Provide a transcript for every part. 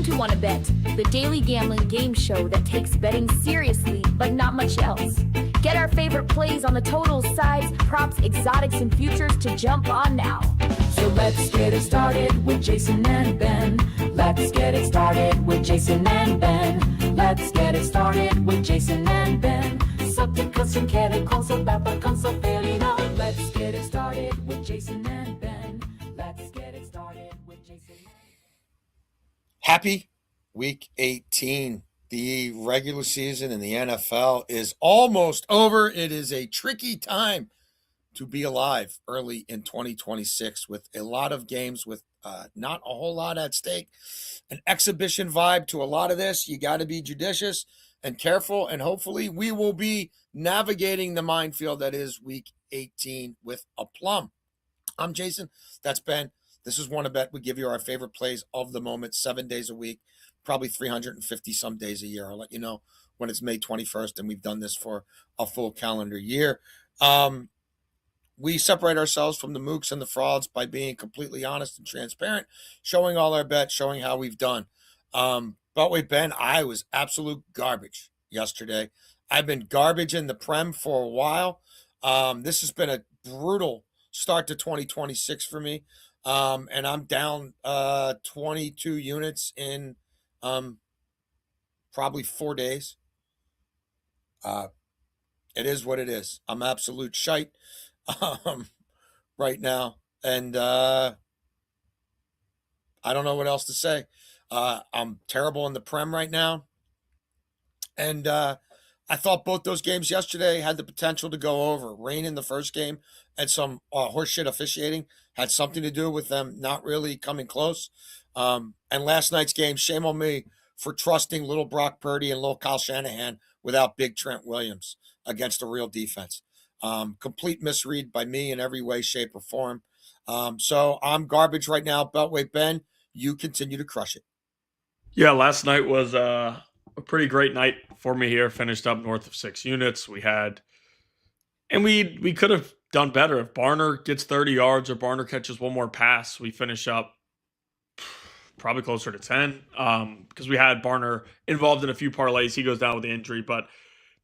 to Wanna Bet, the daily gambling game show that takes betting seriously, but not much else. Get our favorite plays on the totals, sides, props, exotics, and futures to jump on now. So let's get it started with Jason and Ben. Let's get it started with Jason and Ben. Let's get it started with Jason and Ben. Subject som kräver konsolbabba konsolfelina. Let's get it started with Jason and Ben. Let's get it started with Jason. Happy week 18. The regular season in the NFL is almost over. It is a tricky time to be alive early in 2026 with a lot of games with not a whole lot at stake. An exhibition vibe to a lot of this. You got to be judicious and careful, and hopefully we will be navigating the minefield that is week 18 with aplomb. I'm Jason. That's Ben. This is Wanna Bet. We give you our favorite plays of the moment, 7 days a week, probably 350 some days a year. I'll let you know when it's May 21st, and we've done this for a full calendar year. We separate ourselves from the mooks and the frauds by being completely honest and transparent, showing all our bets, showing how we've done. But wait, Ben, I was absolute garbage yesterday. I've been garbage in the Prem for a while. This has been a brutal start to 2026 for me. And I'm down 22 units in probably 4 days. It is what it is. I'm absolute shite right now. And I don't know what else to say. I'm terrible in the Prem right now. And I thought both those games yesterday had the potential to go over. Rain in the first game and some horseshit officiating had something to do with them not really coming close. And last night's game, shame on me for trusting little Brock Purdy and little Kyle Shanahan without big Trent Williams against a real defense. Complete misread by me in every way, shape, or form. So I'm garbage right now. Beltway Ben, you continue to crush it. Yeah, last night was a pretty great night for me here. Finished up north of 6 units. We could have done better. If Barner gets 30 yards or Barner catches one more pass, we finish up probably closer to 10 because we had Barner involved in a few parlays. He goes down with the injury, but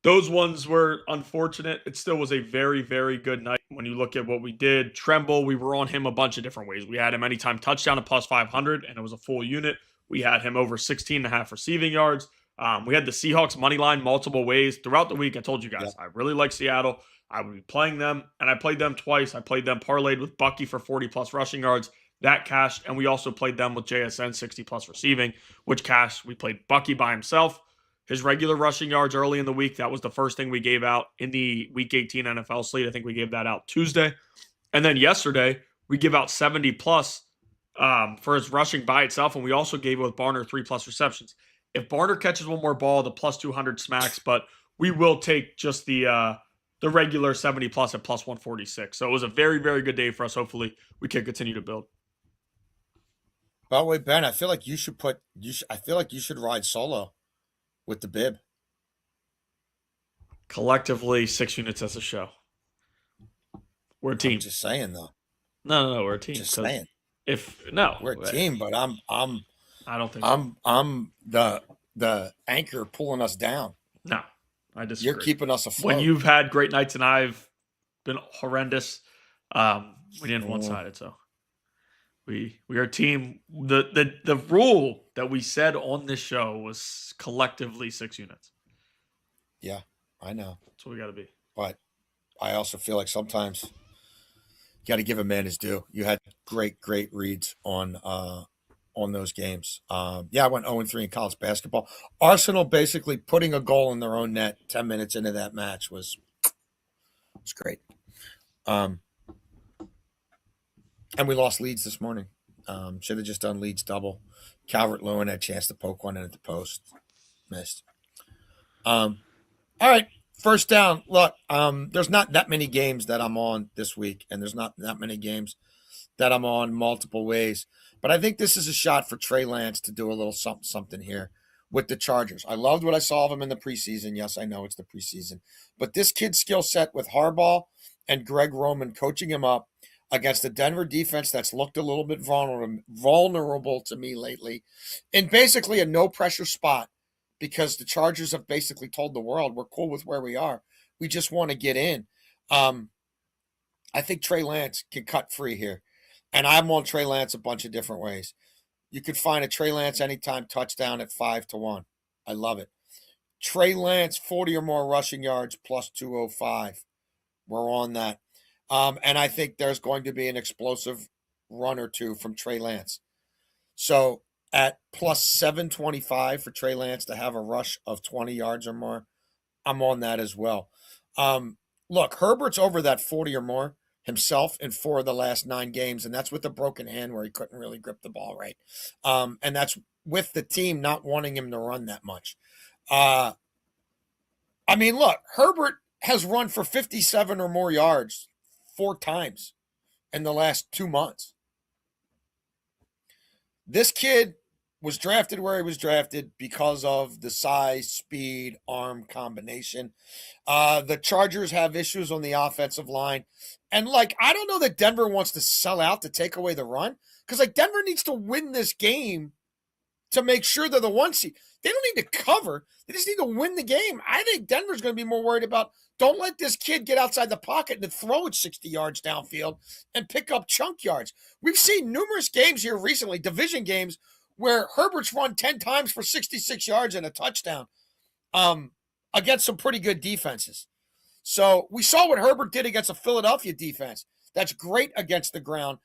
those ones were unfortunate. It still was a very, very good night when you look at what we did. Tremble, we were on him a bunch of different ways. We had him anytime touchdown at plus 500, and it was a full unit. We had him over 16.5 receiving yards. We had the Seahawks money line multiple ways throughout the week. I told you guys, I really like Seattle. I would be playing them, and I played them twice. I played them parlayed with Bucky for 40-plus rushing yards. That cashed, and we also played them with JSN 60-plus receiving, which cashed. We played Bucky by himself. His regular rushing yards early in the week, that was the first thing we gave out in the Week 18 NFL slate. I think we gave that out Tuesday. And then yesterday, we give out 70-plus for his rushing by itself, and we also gave it with Barner 3-plus receptions. If Barner catches one more ball, the plus 200 smacks, but we will take just the regular 70-plus at plus 146. So it was a very, very good day for us. Hopefully, we can continue to build. By the way, Ben, I feel like you should ride solo with the bib. Collectively, 6 units as a show. We're a team. I'm just saying, though. No, we're a team. Just saying. We're a team, but I don't think I'm the anchor pulling us down. No, I disagree. You're keeping us afloat. When you've had great nights and I've been horrendous, we didn't one-sided, so we are a team. The rule that we said on this show was collectively 6 units. Yeah, I know. That's what we got to be. But I also feel like sometimes you got to give a man his due. You had great reads on those games. I went 0-3 in college basketball. Arsenal basically putting a goal in their own net 10 minutes into that match was great. And we lost Leeds this morning. Should have just done Leeds double. Calvert-Lewin had a chance to poke one in at the post. Missed. All right, first down. Look, there's not that many games that I'm on this week, and there's not that many games that I'm on multiple ways. But I think this is a shot for Trey Lance to do a little something here with the Chargers. I loved what I saw of him in the preseason. Yes, I know it's the preseason. But this kid's skill set with Harbaugh and Greg Roman coaching him up against the Denver defense that's looked a little bit vulnerable to me lately, in basically a no-pressure spot, because the Chargers have basically told the world, we're cool with where we are. We just want to get in. I think Trey Lance can cut free here. And I'm on Trey Lance a bunch of different ways. You could find a Trey Lance anytime touchdown at 5-1. I love it. Trey Lance, 40 or more rushing yards, plus 205. We're on that. And I think there's going to be an explosive run or two from Trey Lance. So at plus 725 for Trey Lance to have a rush of 20 yards or more, I'm on that as well. Look, Herbert's over that 40 or more himself in 4 of the last 9 games, and that's with a broken hand where he couldn't really grip the ball right. And that's with the team not wanting him to run that much. I mean, look, Herbert has run for 57 or more yards 4 times in the last 2 months. This kid was drafted where he was drafted because of the size, speed, arm combination. The Chargers have issues on the offensive line. And, I don't know that Denver wants to sell out to take away the run, because, Denver needs to win this game to make sure they're the 1 seed. They don't need to cover. They just need to win the game. I think Denver's going to be more worried about, don't let this kid get outside the pocket and throw it 60 yards downfield and pick up chunk yards. We've seen numerous games here recently, division games, where Herbert's run 10 times for 66 yards and a touchdown against some pretty good defenses. So we saw what Herbert did against a Philadelphia defense. That's great against the ground.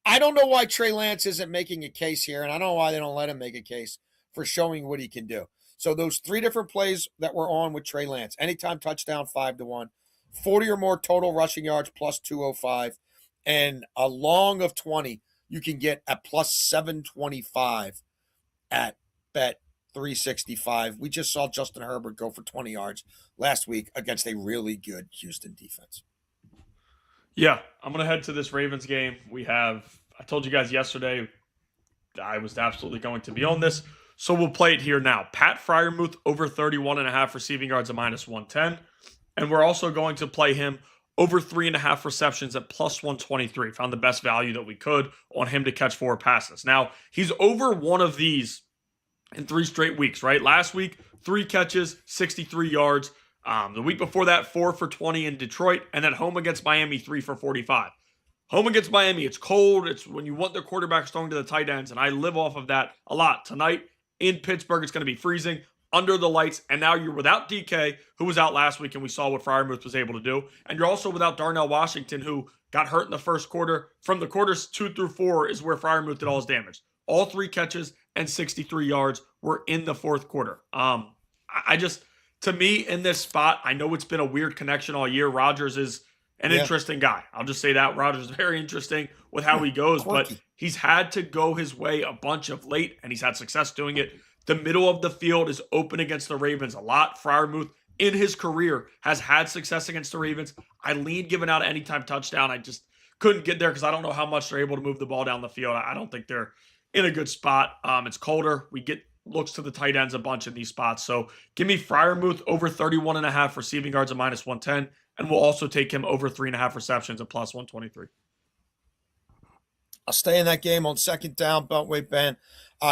I don't know why Trey Lance isn't making a case here, and I don't know why they don't let him make a case for showing what he can do. So those 3 different plays that we're on with Trey Lance: anytime touchdown, 5-1, 40 or more total rushing yards, plus 205, and a long of 20 you can get at plus 725 at Bet 365. We just saw Justin Herbert go for 20 yards last week against a really good Houston defense. Yeah, I'm going to head to this Ravens game. I told you guys yesterday I was absolutely going to be on this, so we'll play it here now. Pat Freiermuth over 31.5 receiving yards at minus 110. And we're also going to play him over 3.5 receptions at plus 123. Found the best value that we could on him to catch 4 passes. Now, he's over one of these in 3 straight weeks, right? Last week, 3 catches, 63 yards. The week before that, 4 for 20 in Detroit. And then home against Miami, 3 for 45. Home against Miami, it's cold. It's when you want the quarterbacks throwing to the tight ends. And I live off of that a lot. Tonight in Pittsburgh, it's going to be freezing under the lights. And now you're without DK, who was out last week, and we saw what Freiermuth was able to do. And you're also without Darnell Washington, who got hurt in the first quarter. From the quarters 2 through 4 is where Freiermuth did all his damage. All 3 catches and 63 yards were in the fourth quarter. To me, in this spot, I know it's been a weird connection all year. Rodgers is an interesting guy. I'll just say that. Rodgers is very interesting with how he goes, but he's had to go his way a bunch of late, and he's had success doing it. The middle of the field is open against the Ravens a lot. Freiermuth, in his career, has had success against the Ravens. I lean giving out anytime touchdown. I just couldn't get there because I don't know how much they're able to move the ball down the field. I don't think they're in a good spot. It's colder. We get looks to the tight ends a bunch in these spots. So give me Freiermuth over 31.5 receiving yards at minus 110, and we'll also take him over 3.5 receptions at plus 123. I'll stay in that game on second down, Beltway Ben.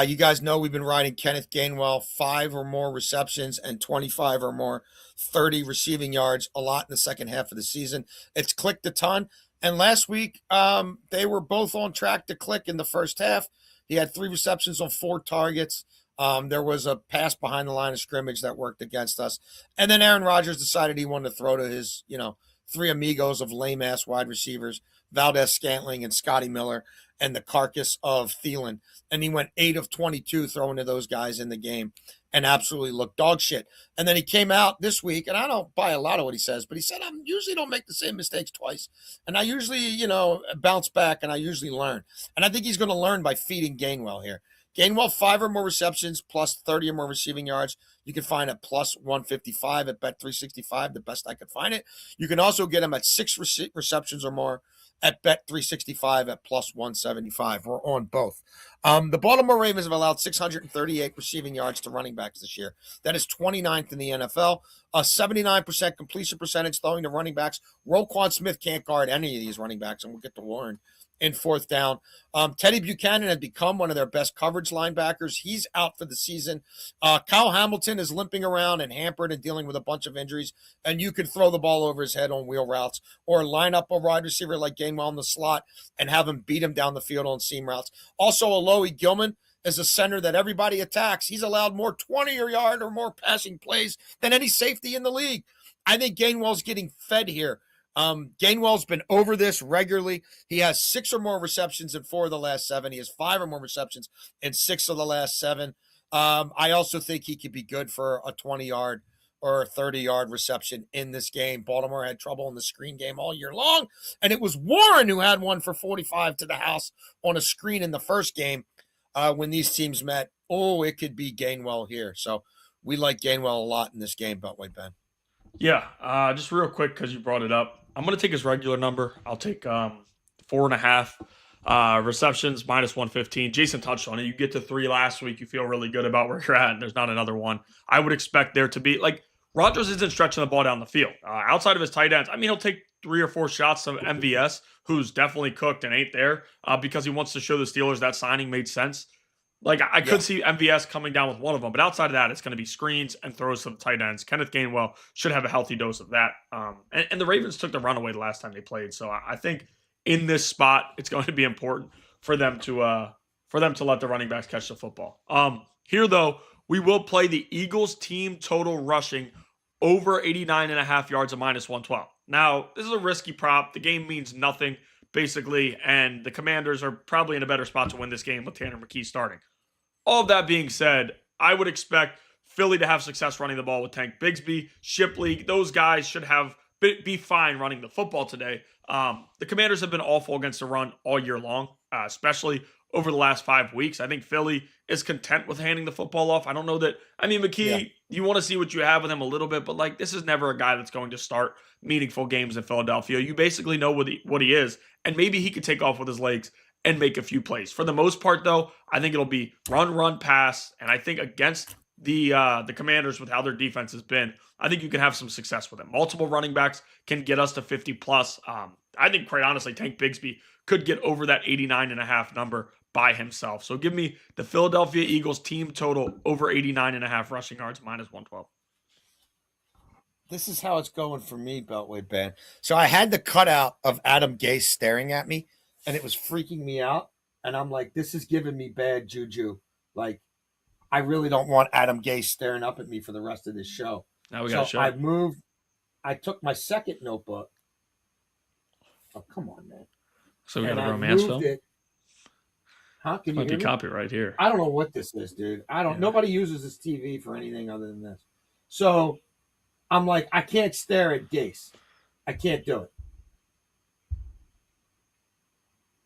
You guys know we've been riding Kenneth Gainwell, 5 or more receptions and 25 or more 30 receiving yards a lot in the second half of the season. It's clicked a ton. And last week, they were both on track to click in the first half. He had 3 receptions on 4 targets. There was a pass behind the line of scrimmage that worked against us. And then Aaron Rodgers decided he wanted to throw to his, 3 amigos of lame-ass wide receivers, Valdez-Scantling and Scotty Miller, and the carcass of Thielen. And he went 8 of 22 throwing to those guys in the game and absolutely looked dog shit. And then he came out this week, and I don't buy a lot of what he says, but he said, I usually don't make the same mistakes twice. And I usually, bounce back, and I usually learn. And I think he's going to learn by feeding Gainwell here. Gainwell, 5 or more receptions, plus 30 or more receiving yards. You can find it plus 155 at Bet 365, the best I could find it. You can also get him at 6 receptions or more at Bet 365 at plus 175. We're on both. The Baltimore Ravens have allowed 638 receiving yards to running backs this year. That is 29th in the NFL. A 79% completion percentage throwing to running backs. Roquan Smith can't guard any of these running backs, and we'll get to Warren in fourth down. Teddy Buchanan has become one of their best coverage linebackers. He's out for the season. Kyle Hamilton is limping around and hampered and dealing with a bunch of injuries, and you could throw the ball over his head on wheel routes or line up a wide receiver like Gainwell in the slot and have him beat him down the field on seam routes. Also, Alohi Gilman is a center that everybody attacks. He's allowed more 20-yard or more passing plays than any safety in the league. I think Gainwell's getting fed here. Gainwell's been over this regularly. He has 6 or more receptions in 4 of the last 7. He has 5 or more receptions in 6 of the last 7. I also think he could be good for a 20-yard or a 30-yard reception in this game. Baltimore had trouble in the screen game all year long, and it was Warren who had one for 45 to the house on a screen in the first game when these teams met. Oh, it could be Gainwell here. So we like Gainwell a lot in this game, Beltway Ben. Yeah, just real quick because you brought it up. I'm going to take his regular number. I'll take 4.5 receptions, minus 115. Jason touched on it. You get to 3 last week. You feel really good about where you're at, and there's not another one. I would expect there to be, like, Rodgers isn't stretching the ball down the field. Outside of his tight ends, I mean, he'll take 3 or 4 shots to MVS, who's definitely cooked and ain't there because he wants to show the Steelers that signing made sense. Like, I could see MVS coming down with one of them, but outside of that, it's going to be screens and throws to the tight ends. Kenneth Gainwell should have a healthy dose of that. And the Ravens took the runaway the last time they played, so I think in this spot, it's going to be important for them to let the running backs catch the football. Here, though, we will play the Eagles team total rushing over 89.5 yards at minus 112. Now, this is a risky prop. The game means nothing, basically, and the Commanders are probably in a better spot to win this game with Tanner McKee starting. All of that being said, I would expect Philly to have success running the ball with Tank Bigsby, Shipley. Those guys should be fine running the football today. The Commanders have been awful against the run all year long, especially over the last 5 weeks. I think Philly is content with handing the football off. I don't know that. I mean, McKee, you want to see what you have with him a little bit, but like this is never a guy that's going to start meaningful games in Philadelphia. You basically know what he is, and maybe he could take off with his legs and make a few plays. For the most part, though, I think it'll be run, pass, and I think against the Commanders with how their defense has been, I think you can have some success with it. Multiple running backs can get us to 50+. I think, quite honestly, Tank Bigsby could get over that 89.5 number by himself. So give me the Philadelphia Eagles team total over 89.5 rushing yards, minus 112. This is how it's going for me, Beltway Ben. So I had the cutout of Adam Gase staring at me, and it was freaking me out. And I'm like, this is giving me bad juju. Like, I really don't want Adam Gase staring up at me for the rest of this show. Now we got so I took my second notebook. Oh, come on, man. So we got a romance film? Huh? Can you Might hear be me? copyright here. I don't know what this is, dude. Nobody uses this TV for anything other than this. So I'm like, I can't stare at Gase. I can't do it.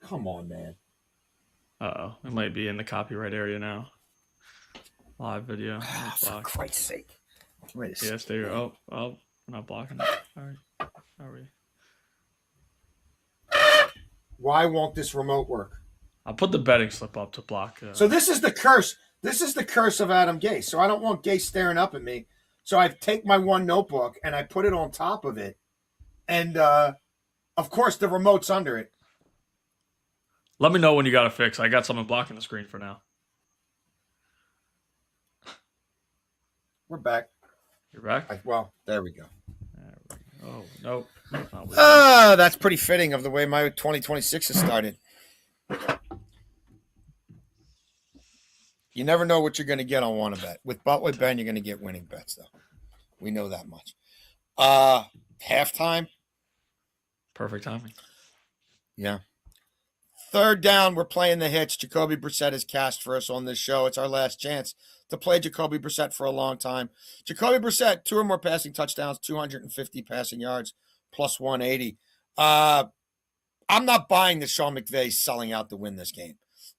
Come on, man. Uh-oh. It might be in the copyright area now. Live video. For Christ's sake. Wait a Yes, there you go. Oh, we're not blocking it. All right. Are we? Why won't this remote work? I'll put the betting slip up to block. So this is the curse. This is the curse of Adam Gase. So I don't want Gase staring up at me. So I take my one notebook and I put it on top of it. And, of course, the remote's under it. Let me know when you got to fix. I got something blocking the screen for now. We're back. You're back? There we go. Oh, nope. That's pretty fitting of the way my 2026 has started. You never know what you're going to get on Wanna Bet. With Beltway Ben, you're going to get winning bets, though. We know that much. Halftime. Perfect timing. Yeah. Third down, we're playing the hits. Jacoby Brissett is cast for us on this show. It's our last chance to play Jacoby Brissett for a long time. Jacoby Brissett, 2 or more passing touchdowns, 250 passing yards, plus 180. I'm not buying that Sean McVay's selling out to win this game.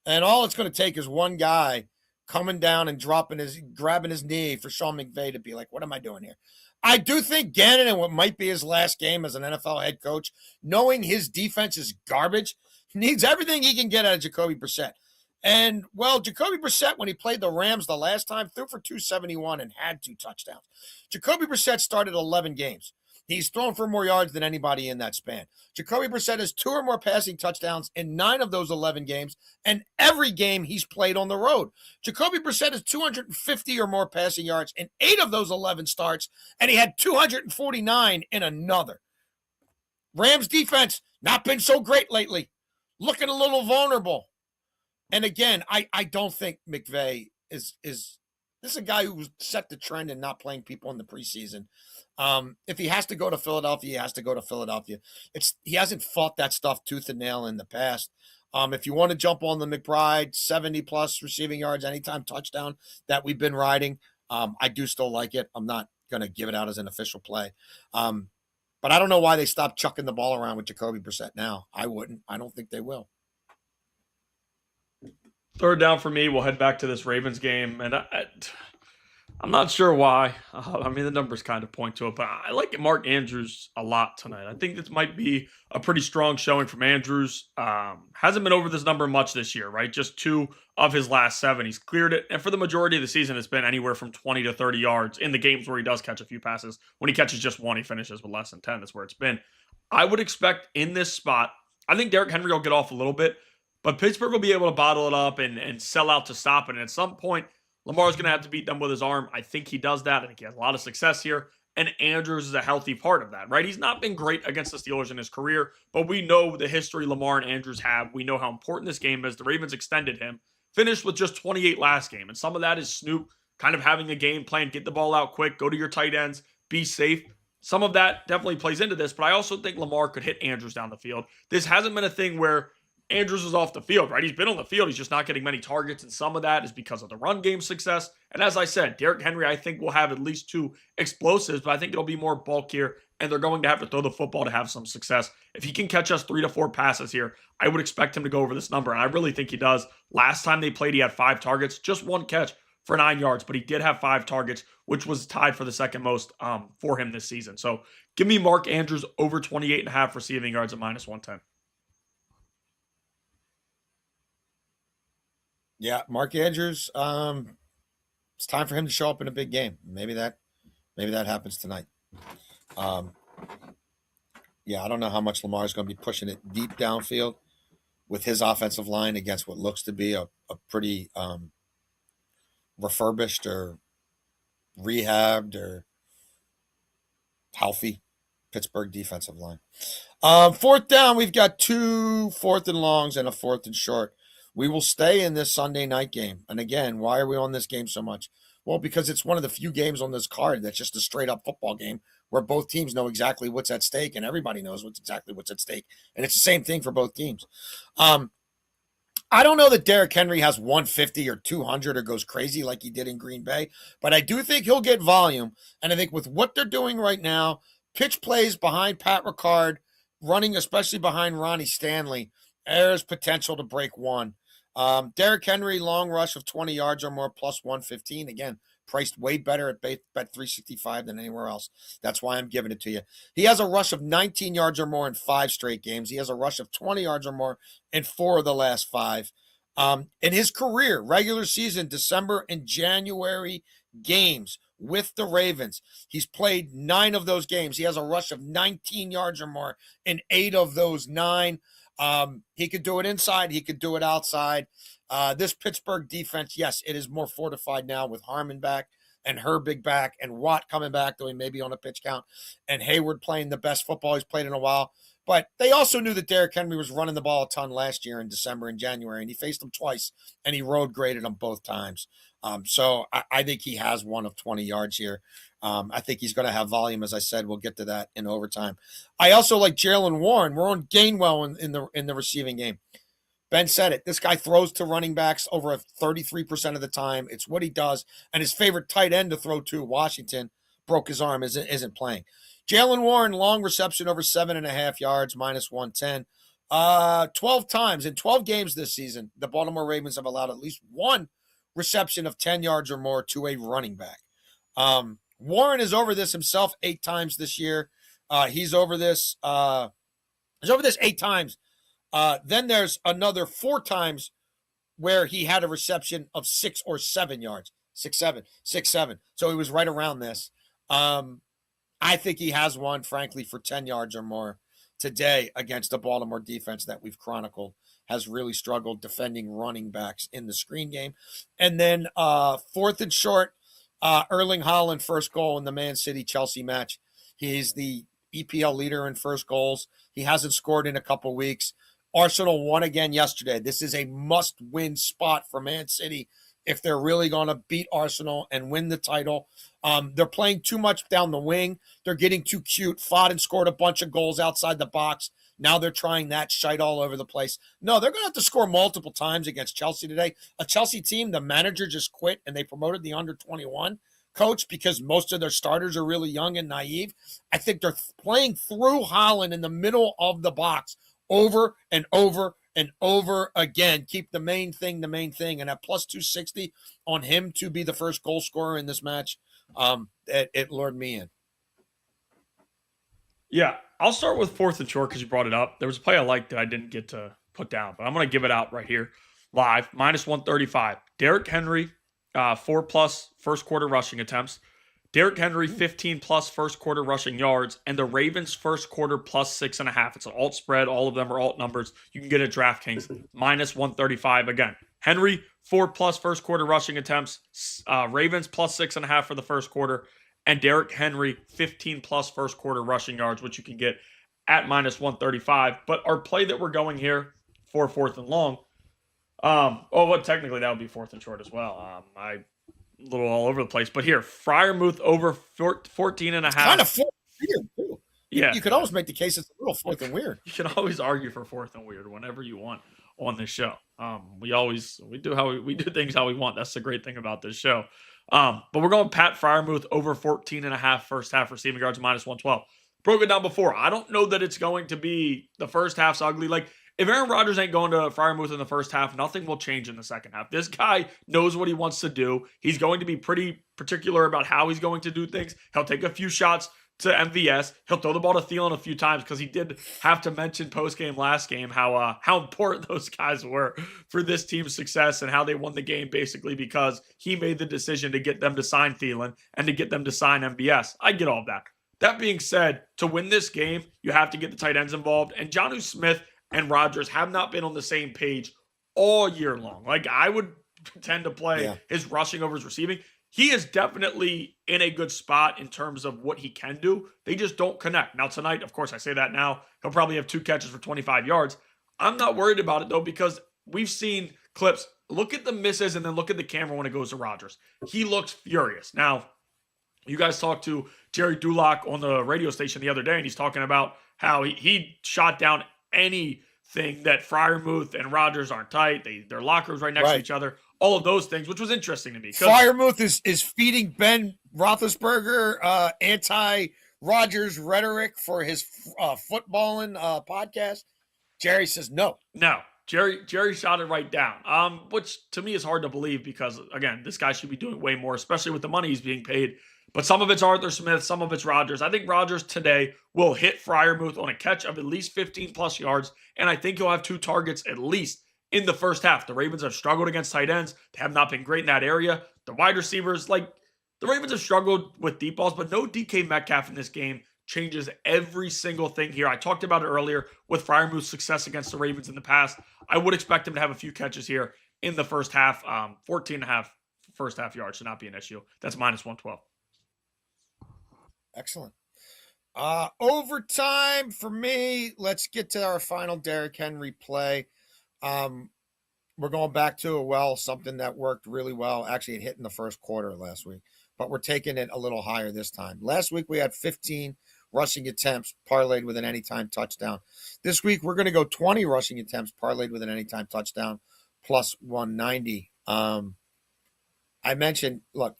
And all it's going to take is one guy coming down and grabbing his knee for Sean McVay to be like, what am I doing here? I do think Gannon, in what might be his last game as an NFL head coach, knowing his defense is garbage, needs everything he can get out of Jacoby Brissett. And, well, Jacoby Brissett, when he played the Rams the last time, threw for 271 and had 2 touchdowns. Jacoby Brissett started 11 games. He's thrown for more yards than anybody in that span. Jacoby Brissett has 2 or more passing touchdowns in 9 of those 11 games, and every game he's played on the road. Jacoby Brissett has 250 or more passing yards in 8 of those 11 starts, and he had 249 in another. Rams defense, not been so great lately. Looking a little vulnerable. And again, I don't think McVay is this is a guy who set the trend in not playing people in the preseason. If he has to go to Philadelphia, he has to go to Philadelphia. He hasn't fought that stuff tooth and nail in the past. If you want to jump on the McBride 70-plus receiving yards, anytime touchdown that we've been riding, I do still like it. I'm not going to give it out as an official play. But I don't know why they stopped chucking the ball around with Jacoby Brissett now. I wouldn't. I don't think they will. Third down for me. We'll head back to this Ravens game, and I'm not sure why. I mean, the numbers kind of point to it, but I like Mark Andrews a lot tonight. I think this might be a pretty strong showing from Andrews. Hasn't been over this number much this year, right? Just 2 of his last 7. He's cleared it, and for the majority of the season, it's been anywhere from 20 to 30 yards in the games where he does catch a few passes. When he catches just 1, he finishes with less than 10. That's where it's been. I would expect in this spot, I think Derrick Henry will get off a little bit, but Pittsburgh will be able to bottle it up and sell out to stop it. And at some point, Lamar's going to have to beat them with his arm. I think he does that. I think he has a lot of success here. And Andrews is a healthy part of that, right? He's not been great against the Steelers in his career, but we know the history Lamar and Andrews have. We know how important this game is. The Ravens extended him, finished with just 28 last game. And some of that is Snoop kind of having a game plan, get the ball out quick, go to your tight ends, be safe. Some of that definitely plays into this, but I also think Lamar could hit Andrews down the field. This hasn't been a thing where Andrews is off the field, right? He's been on the field. He's just not getting many targets, and some of that is because of the run game success. And as I said, Derrick Henry, I think, will have at least 2 explosives, but I think it'll be more bulkier, and they're going to have to throw the football to have some success. If he can catch us 3 to 4 passes here, I would expect him to go over this number, and I really think he does. Last time they played, he had 5 targets, just 1 catch for 9 yards, but he did have 5 targets, which was tied for the second most for him this season. So give me Mark Andrews over 28.5 receiving yards at -110. Yeah, Mark Andrews. It's time for him to show up in a big game. Maybe that happens tonight. Yeah, I don't know how much Lamar is going to be pushing it deep downfield with his offensive line against what looks to be a pretty refurbished or rehabbed or healthy Pittsburgh defensive line. 4th down, we've got 2 4th and longs and a 4th and short. We will stay in this Sunday night game. And again, why are we on this game so much? Well, because it's one of the few games on this card that's just a straight-up football game where both teams know exactly what's at stake and everybody knows exactly what's at stake. And it's the same thing for both teams. I don't know that Derrick Henry has 150 or 200 or goes crazy like he did in Green Bay, but I do think he'll get volume. And I think with what they're doing right now, pitch plays behind Pat Ricard, running especially behind Ronnie Stanley, there's potential to break 1. Derrick Henry, long rush of 20 yards or more, +115. Again, priced way better at Bet 365 than anywhere else. That's why I'm giving it to you. He has a rush of 19 yards or more in 5 straight games. He has a rush of 20 yards or more in 4 of the last 5. In his career, regular season, December and January games with the Ravens, he's played 9 of those games. He has a rush of 19 yards or more in 8 of those 9. He could do it inside. He could do it outside. This Pittsburgh defense, yes, it is more fortified now with Harmon back and Herbig back and Watt coming back, though he may be on a pitch count, and Hayward playing the best football he's played in a while. But they also knew that Derrick Henry was running the ball a ton last year in December and January, and he faced him twice, and he road graded them both times. So I think he has 1 of 20 yards here. I think he's going to have volume, as I said. We'll get to that in overtime. I also like Jaylen Warren. We're on Gainwell in the receiving game. Ben said it. This guy throws to running backs over 33% of the time. It's what he does. And his favorite tight end to throw to, Washington, broke his arm, isn't playing. Jaylen Warren, long reception over 7.5 yards, -110. 12 times in 12 games this season, the Baltimore Ravens have allowed at least 1 reception of 10 yards or more to a running back. Warren is over this himself 8 times this year. He's over this 8 times. Then there's another 4 times where he had a reception of 6 or 7 yards. 6-7. So he was right around this. I think he has one, frankly, for 10 yards or more today against the Baltimore defense that we've chronicled has really struggled defending running backs in the screen game. And then 4th and short, Erling Haaland first goal in the Man City-Chelsea match. He's the EPL leader in first goals. He hasn't scored in a couple weeks. Arsenal won again yesterday. This is a must-win spot for Man City if they're really going to beat Arsenal and win the title. They're playing too much down the wing. They're getting too cute. Foden scored a bunch of goals outside the box. Now they're trying that shite all over the place. No, they're going to have to score multiple times against Chelsea today. A Chelsea team, the manager just quit and they promoted the under-21 coach because most of their starters are really young and naive. I think they're playing through Haaland in the middle of the box over and over and over again. Keep the main thing. And at plus 260 on him to be the first goal scorer in this match, it lured me in. Yeah, I'll start with 4th and short because you brought it up. There was a play I liked that I didn't get to put down, but I'm going to give it out right here live. Minus 135. Derrick Henry, 4+ first quarter rushing attempts. Derrick Henry, 15+ first quarter rushing yards, and the Ravens first quarter plus 6.5. It's an alt spread. All of them are alt numbers. You can get it at DraftKings. Minus 135 again. Henry, 4+ first quarter rushing attempts. Ravens plus 6.5 for the first quarter. And Derrick Henry, 15+ first quarter rushing yards, which you can get at minus 135. But our play that we're going here for 4th and long, technically that would be 4th and short as well. I a little all over the place. But here, Freiermuth over 14.5. Kind of 4th weird, too. Yeah. You could always make the case it's a little 4th and weird. You can always argue for 4th and weird whenever you want on this show. We do things how we want. That's the great thing about this show. But we're going Pat Freiermuth over 14.5 first half receiving yards, minus 112. Broke it down before. I don't know that it's going to be the first half's ugly. Like, if Aaron Rodgers ain't going to Freiermuth in the first half, nothing will change in the second half. This guy knows what he wants to do. He's going to be pretty particular about how he's going to do things. He'll take a few shots to MVS. He'll throw the ball to Thielen a few times because he did have to mention post-game last game how important those guys were for this team's success and how they won the game basically because he made the decision to get them to sign Thielen and to get them to sign MVS. I get all of that. That being said, to win this game, you have to get the tight ends involved. And Jonnu Smith and Rodgers have not been on the same page all year long. Like, I would tend to play his rushing over his receiving. He is definitely in a good spot in terms of what he can do. They just don't connect. Now, tonight, of course, I say that now, he'll probably have 2 catches for 25 yards. I'm not worried about it, though, because we've seen clips. Look at the misses and then look at the camera when it goes to Rodgers. He looks furious. Now, you guys talked to Jerry Dulac on the radio station the other day, and he's talking about how he shot down anything that Freiermuth and Rodgers aren't tight. Their locker rooms right next to each other. All of those things, which was interesting to me. Freiermuth is feeding Ben Roethlisberger anti-Rodgers rhetoric for his footballing podcast. Jerry says no. No. Jerry shot it right down, which to me is hard to believe because, again, this guy should be doing way more, especially with the money he's being paid. But some of it's Arthur Smith, some of it's Rodgers. I think Rodgers today will hit Freiermuth on a catch of at least 15+ yards, and I think he'll have 2 targets at least in the first half. The Ravens have struggled against tight ends. They have not been great in that area. The wide receivers, the Ravens have struggled with deep balls, but no DK Metcalf in this game changes every single thing here. I talked about it earlier with Freiermuth's success against the Ravens in the past. I would expect him to have a few catches here in the first half. 14.5 first half yards should not be an issue. That's minus 112. Excellent. Overtime for me. Let's get to our final Derrick Henry play. We're going back to something that worked really well. Actually, it hit in the first quarter last week, but we're taking it a little higher this time. Last week, we had 15 rushing attempts parlayed with an anytime touchdown. This week, we're going to go 20 rushing attempts parlayed with an anytime touchdown plus 190. I mentioned, look,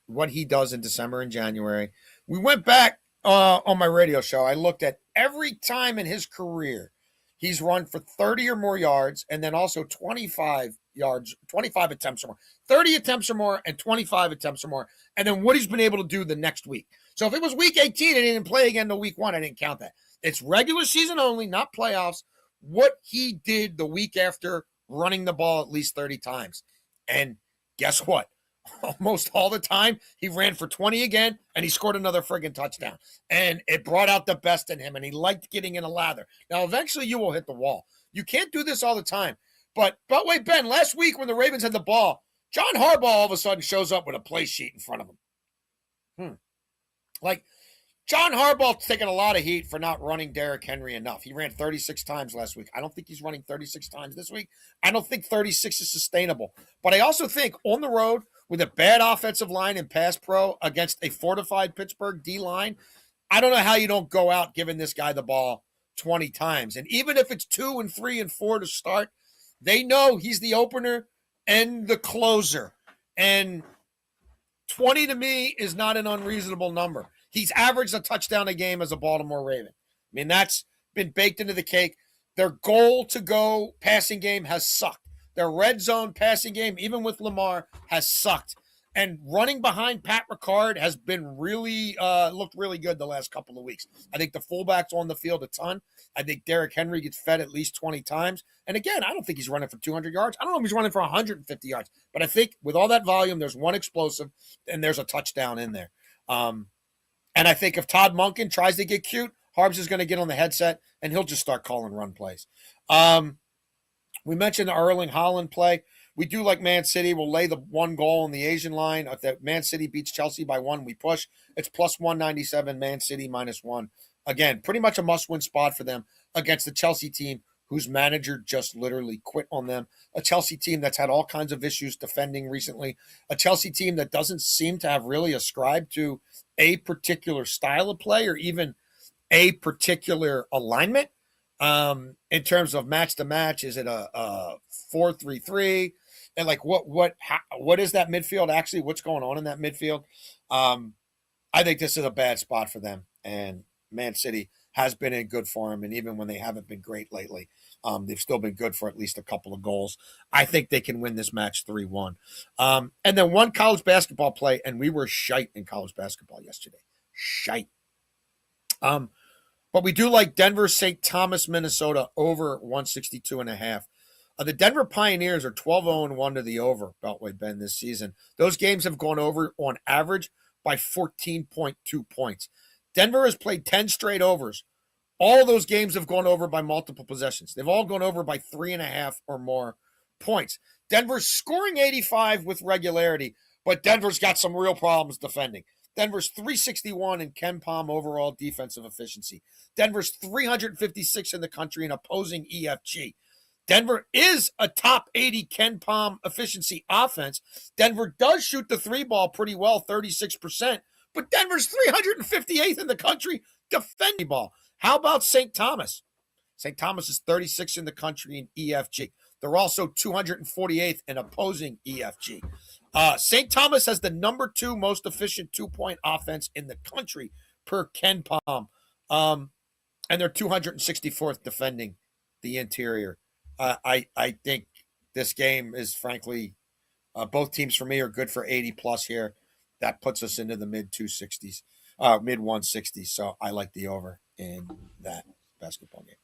what he does in December and January. We went back on my radio show. I looked at every time in his career he's run for 30 or more yards and then also 25 yards, 25 attempts or more, 30 attempts or more and 25 attempts or more. And then what he's been able to do the next week. So if it was week 18 and he didn't play again till week 1, I didn't count that. It's regular season only, not playoffs. What he did the week after running the ball at least 30 times. And guess what? Almost all the time, he ran for 20 again, and he scored another friggin' touchdown. And it brought out the best in him, and he liked getting in a lather. Now, eventually, you will hit the wall. You can't do this all the time. But wait, Ben, last week when the Ravens had the ball, John Harbaugh all of a sudden shows up with a play sheet in front of him. Like, John Harbaugh's taking a lot of heat for not running Derrick Henry enough. He ran 36 times last week. I don't think he's running 36 times this week. I don't think 36 is sustainable. But I also think on the road with a bad offensive line and pass pro against a fortified Pittsburgh D-line, I don't know how you don't go out giving this guy the ball 20 times. And even if it's 2 and 3 and 4 to start, they know he's the opener and the closer. And 20 to me is not an unreasonable number. He's averaged a touchdown a game as a Baltimore Raven. I mean, that's been baked into the cake. Their goal to go passing game has sucked. Their red zone passing game, even with Lamar, has sucked. And running behind Pat Ricard has been really looked really good the last couple of weeks. I think the fullback's on the field a ton. I think Derrick Henry gets fed at least 20 times. And again, I don't think he's running for 200 yards. I don't know if he's running for 150 yards. But I think with all that volume, there's one explosive, and there's a touchdown in there. And I think if Todd Monken tries to get cute, Harbs is going to get on the headset, and he'll just start calling run plays. We mentioned the Erling Haaland play. We do like Man City. We'll lay the 1 goal on the Asian line. If that Man City beats Chelsea by 1, we push. It's plus 197, Man City -1. Again, pretty much a must-win spot for them against the Chelsea team whose manager just literally quit on them. A Chelsea team that's had all kinds of issues defending recently. A Chelsea team that doesn't seem to have really ascribed to a particular style of play or even a particular alignment. In terms of match to match, is it a 4-3-3? And like what is that midfield actually? What's going on in that midfield? I think this is a bad spot for them, and Man City has been in good form, and even when they haven't been great lately, they've still been good for at least a couple of goals. I think they can win this match 3-1. And then one college basketball play, and we were shite in college basketball yesterday. Shite. But we do like Denver, St. Thomas, Minnesota over 162.5. The Denver Pioneers are 12-0-1 to the over, Beltway Ben, this season. Those games have gone over on average by 14.2 points. Denver has played 10 straight overs. All those games have gone over by multiple possessions. They've all gone over by 3.5 or more points. Denver's scoring 85 with regularity, but Denver's got some real problems defending. Denver's 361 in Ken Palm overall defensive efficiency. Denver's 356 in the country in opposing EFG. Denver is a top 80 Ken Palm efficiency offense. Denver does shoot the 3-ball pretty well, 36%, but Denver's 358th in the country defending ball. How about St. Thomas? St. Thomas is 36 in the country in EFG. They're also 248th in opposing EFG. St. Thomas has the number 2 most efficient 2-point offense in the country per Ken Palm. And they're 264th defending the interior. I think this game is, frankly, both teams for me are good for 80 plus here. That puts us into the mid 260s, mid 160s. So I like the over in that basketball game.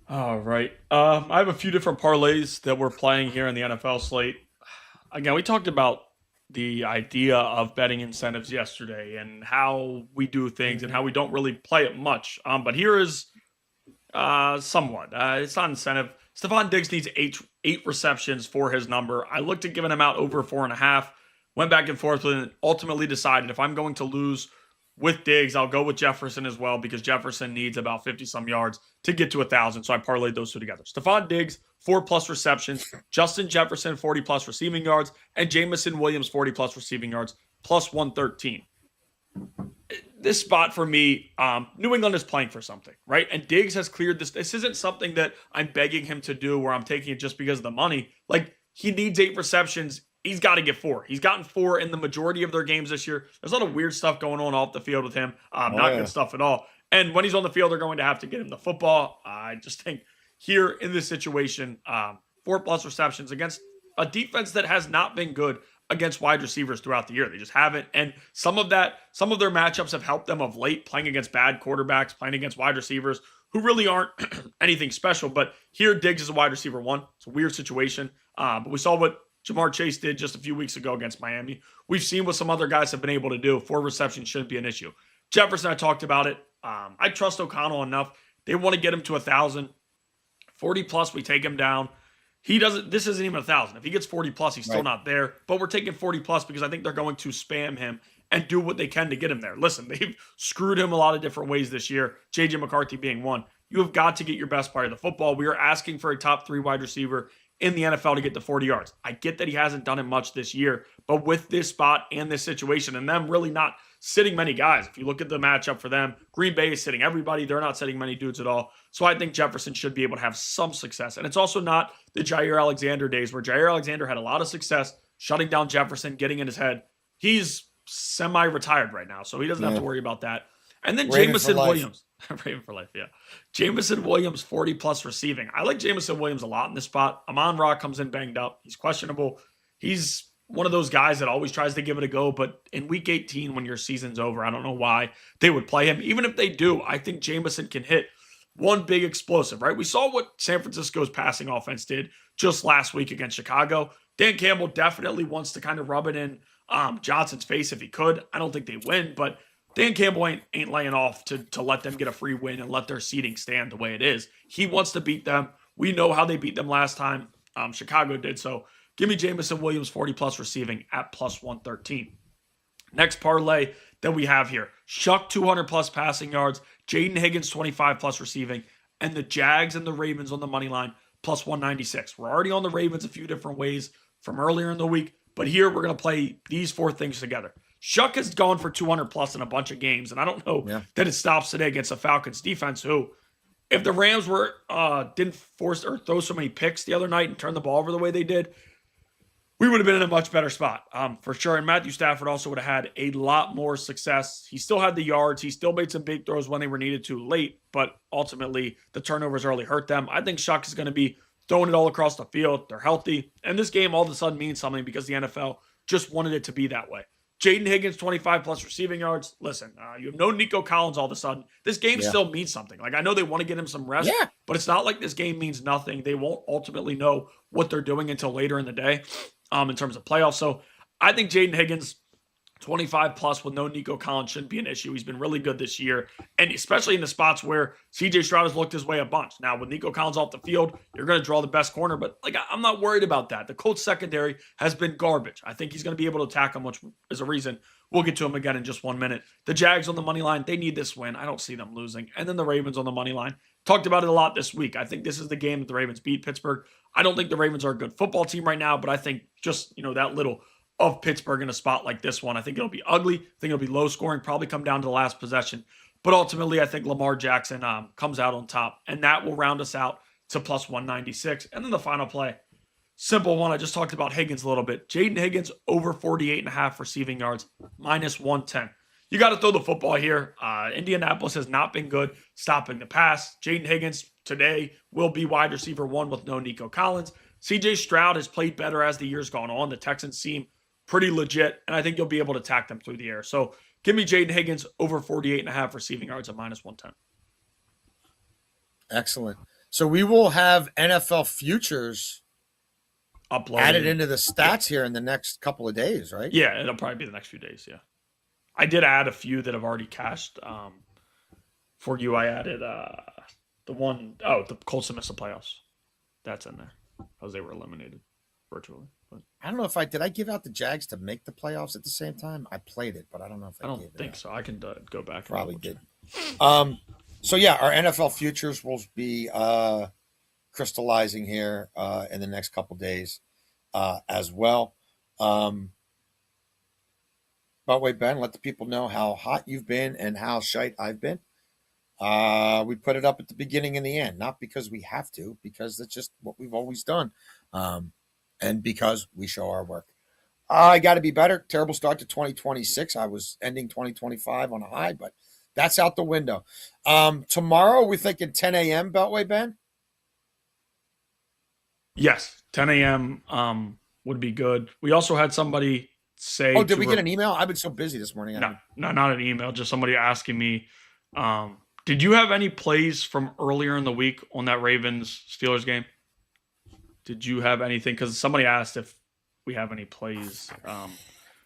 All right. I have a few different parlays that we're playing here in the NFL slate. Again, we talked about the idea of betting incentives yesterday and how we do things and how we don't really play it much. But here is somewhat. It's not incentive. Stephon Diggs needs eight receptions for his number. I looked at giving him out over 4.5. Went back and forth with it and ultimately decided if I'm going to lose with Diggs, I'll go with Jefferson as well because Jefferson needs about 50-some yards to get to 1,000. So I parlayed those two together. Stephon Diggs, 4+ receptions. Justin Jefferson, 40+ receiving yards. And Jamison Williams, 40+ receiving yards, plus 113. This spot for me, New England is playing for something, right? And Diggs has cleared this. This isn't something that I'm begging him to do where I'm taking it just because of the money. Like, he needs 8 receptions. He's got to get 4. He's gotten 4 in the majority of their games this year. There's a lot of weird stuff going on off the field with him. Good stuff at all. And when he's on the field, they're going to have to get him the football. I just think here in this situation, 4+ receptions against a defense that has not been good against wide receivers throughout the year. They just haven't. And some of their matchups have helped them of late, playing against bad quarterbacks, playing against wide receivers who really aren't anything special. But here, Diggs is a wide receiver 1. It's a weird situation. But we saw what Jamar Chase did just a few weeks ago against Miami. We've seen what some other guys have been able to do. 4 receptions shouldn't be an issue. Jefferson, I talked about it. I trust O'Connell enough. They want to get him to 1,000. 40 plus, we take him down. This isn't even 1,000. If he gets 40 plus, he's still not there. But we're taking 40 plus because I think they're going to spam him and do what they can to get him there. Listen, they've screwed him a lot of different ways this year, J.J. McCarthy being one. You have got to get your best player of the football. We are asking for a top 3 wide receiver in the NFL to get to 40 yards. I get that he hasn't done it much this year, but with this spot and this situation and them really not sitting many guys, if you look at the matchup for them, Green Bay is sitting everybody. They're not sitting many dudes at all. So I think Jefferson should be able to have some success. And it's also not the Jair Alexander days where Jair Alexander had a lot of success shutting down Jefferson, getting in his head. He's semi-retired right now, so he doesn't have to worry about that. And then Jameson Williams. Raven for life, yeah. Jameson Williams, 40-plus receiving. I like Jameson Williams a lot in this spot. Amon-Ra comes in banged up. He's questionable. He's one of those guys that always tries to give it a go, but in Week 18, when your season's over, I don't know why they would play him. Even if they do, I think Jameson can hit one big explosive, right? We saw what San Francisco's passing offense did just last week against Chicago. Dan Campbell definitely wants to kind of rub it in Johnson's face if he could. I don't think they win, but Dan Campbell ain't laying off to let them get a free win and let their seeding stand the way it is. He wants to beat them. We know how they beat them last time. Chicago did. So give me Jameson Williams 40-plus receiving at plus 113. Next parlay that we have here. Shuck 200-plus passing yards. Jaden Higgins 25-plus receiving. And the Jags and the Ravens on the money line plus 196. We're already on the Ravens a few different ways from earlier in the week. But here we're going to play these 4 things together. Shuck has gone for 200-plus in a bunch of games, and I don't know that it stops today against the Falcons defense, who, if the Rams didn't force or throw so many picks the other night and turn the ball over the way they did, we would have been in a much better spot, for sure. And Matthew Stafford also would have had a lot more success. He still had the yards. He still made some big throws when they were needed to late, but ultimately the turnovers early hurt them. I think Shuck is going to be throwing it all across the field. They're healthy. And this game all of a sudden means something because the NFL just wanted it to be that way. Jaden Higgins, 25-plus receiving yards. Listen, you have no Nico Collins all of a sudden. This game still means something. Like, I know they want to get him some rest, but it's not like this game means nothing. They won't ultimately know what they're doing until later in the day in terms of playoffs. So I think Jaden Higgins, 25-plus with no Nico Collins shouldn't be an issue. He's been really good this year, and especially in the spots where C.J. Stroud has looked his way a bunch. Now, with Nico Collins off the field, you're going to draw the best corner, but I'm not worried about that. The Colts secondary has been garbage. I think he's going to be able to attack him, which is a reason. We'll get to him again in just 1 minute. The Jags on the money line, they need this win. I don't see them losing. And then the Ravens on the money line. Talked about it a lot this week. I think this is the game that the Ravens beat Pittsburgh. I don't think the Ravens are a good football team right now, but I think just, that little of Pittsburgh in a spot like this one. I think it'll be ugly. I think it'll be low scoring, probably come down to the last possession. But ultimately, I think Lamar Jackson comes out on top, and that will round us out to plus 196. And then the final play, simple one. I just talked about Higgins a little bit. Jaden Higgins over 48.5 receiving yards, minus 110. You got to throw the football here. Indianapolis has not been good stopping the pass. Jaden Higgins today will be wide receiver 1 with no Nico Collins. C.J. Stroud has played better as the year's gone on. The Texans seem pretty legit, and I think you'll be able to attack them through the air. So give me Jaden Higgins over 48.5 receiving yards at minus 110. Excellent. So we will have NFL futures uploaded, added into the stats here in the next couple of days, right? Yeah, it'll probably be the next few days, yeah. I did add a few that have already cashed. For you, I added the Colts to miss the playoffs. That's in there because they were eliminated virtually. But I don't know if I give out the Jags to make the playoffs at the same time. I played it, but I don't know if I don't think so. I can go back. Probably did. So yeah, our NFL futures will be crystallizing here in the next couple days as well. By the way, Ben, let the people know how hot you've been and how shite I've been. We put it up at the beginning and the end, not because we have to, because that's just what we've always done. And because we show our work. I got to be better. Terrible start to 2026. I was ending 2025 on a high, but that's out the window. Tomorrow, we're thinking 10 a.m. Beltway, Ben? Yes, 10 a.m. Would be good. We also had somebody say... did we get an email? I've been so busy this morning. No, not an email. Just somebody asking me Did you have any plays from earlier in the week on that Ravens-Steelers game? Did you have anything? Because somebody asked if we have any plays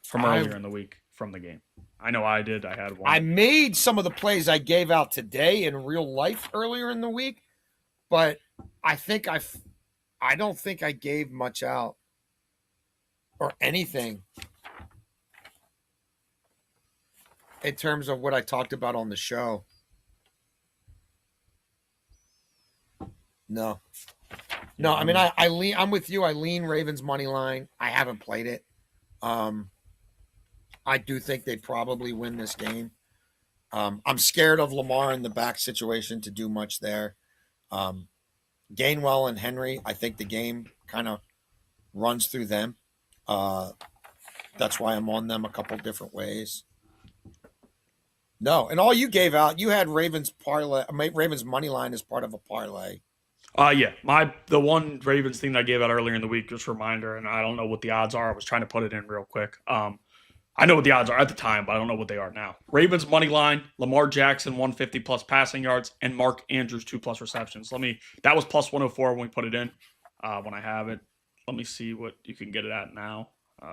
from earlier in the week from the game. I know I did. I had one. I made some of the plays I gave out today in real life earlier in the week, but I don't think I gave much out or anything in terms of what I talked about on the show. No. I mean, I'm with you. I lean Ravens money line. I haven't played it. I do think they probably win this game. I'm scared of Lamar in the back situation to do much there. Gainwell and Henry, I think the game kind of runs through them. That's why I'm on them a couple different ways. No, and all you gave out, you had Ravens money line as part of a parlay. Yeah, the one Ravens thing that I gave out earlier in the week, just a reminder, and I don't know what the odds are. I was trying to put it in real quick. I know what the odds are at the time, but I don't know what they are now. Ravens money line, Lamar Jackson 150 plus passing yards, and Mark Andrews 2+ receptions. That was plus 104 when we put it in. When I have it, let me see what you can get it at now.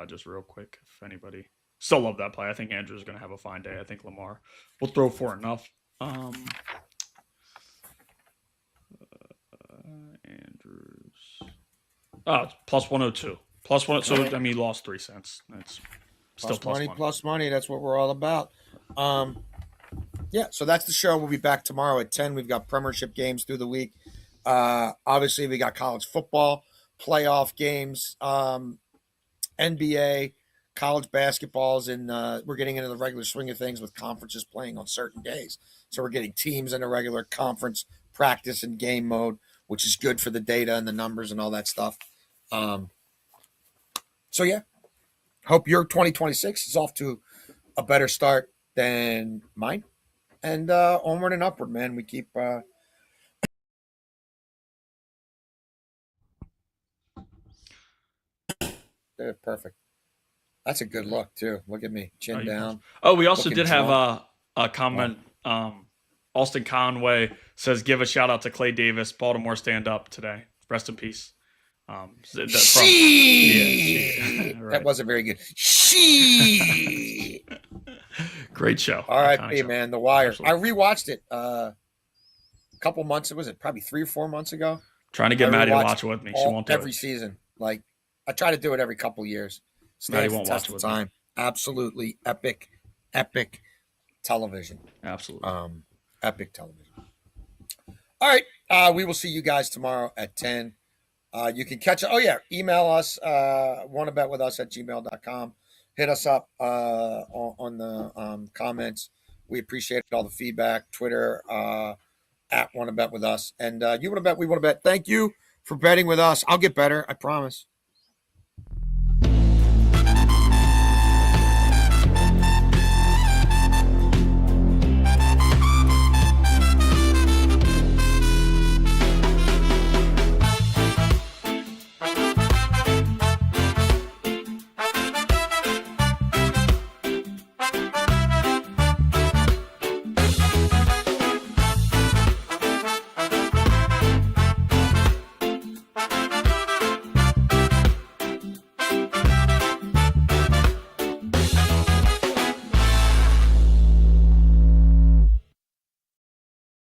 Just real quick, if anybody still love that play. I think Andrews is going to have a fine day. I think Lamar will throw for enough. Andrews. It's plus 102. Plus one. So, I mean, he lost 3 cents. That's still plus money. That's what we're all about. Yeah, so that's the show. We'll be back tomorrow at 10. We've got premiership games through the week. Obviously, we got college football, playoff games, NBA, college basketballs, and we're getting into the regular swing of things with conferences playing on certain days. So we're getting teams in a regular conference practice and game mode, which is good for the data and the numbers and all that stuff. So, yeah, hope your 2026 is off to a better start than mine. And onward and upward, man. We keep perfect. That's a good look, too. Look at me. Chin down. Oh, we also did have a comment. Austin Conway says, give a shout out to Clay Davis. Baltimore stand up today. Rest in peace. Right. That wasn't very good. Great show. All right, hey, man. The Wire. Absolutely. I rewatched it a couple months. Was it probably 3 or 4 months ago? Trying to get Maddie to watch it with me. She won't do it. Every season. Like, I try to do it every couple years. Maddie won't watch it with time. Absolutely epic television. Absolutely. Epic television. All right. We will see you guys tomorrow at 10. You can catch it. Oh, yeah. Email us, wannabetwithus@gmail.com. Hit us up on the comments. We appreciate all the feedback. Twitter, @wannabetwithus. And you want to bet, we want to bet. Thank you for betting with us. I'll get better. I promise.